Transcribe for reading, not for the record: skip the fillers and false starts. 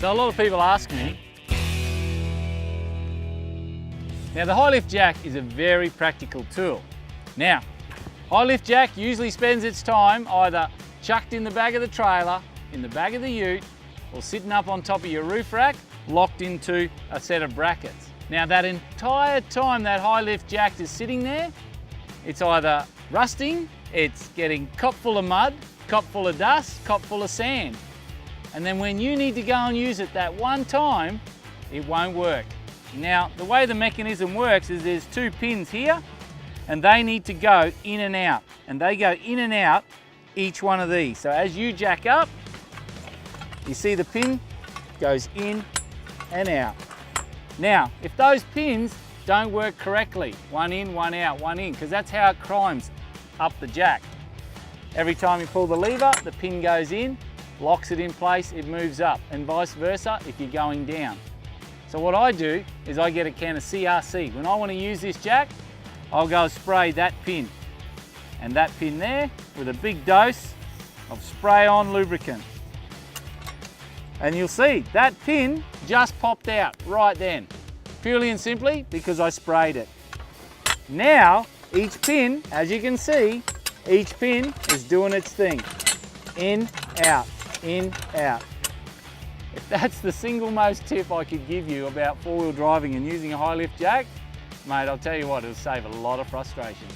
So a lot of people ask me, now the high lift jack is a very practical tool. Now, high lift jack usually spends its time either chucked in the back of the trailer, in the back of the ute, or sitting up on top of your roof rack, locked into a set of brackets. Now that entire time that high lift jack is sitting there, it's either rusting, it's getting cop full of mud, cop full of dust, cop full of sand. And then when you need to go and use it that one time, it won't work. Now, the way the mechanism works is there's two pins here, and they need to go in and out. And they go in and out each one of these. So as you jack up, you see the pin goes in and out. Now, if those pins don't work correctly, one in, one out, one in, because that's how it climbs up the jack. Every time you pull the lever, the pin goes in, locks it in place, it moves up, and vice versa if you're going down. So what I do is I get a can of CRC. When I want to use this jack, I'll go spray that pin and that pin there with a big dose of spray-on lubricant. And you'll see that pin just popped out right then, purely and simply because I sprayed it. Now, each pin, as you can see, each pin is doing its thing. In, out, in, out. If that's the single most tip I could give you about four-wheel driving and using a high lift jack, mate, I'll tell you what, it'll save a lot of frustration.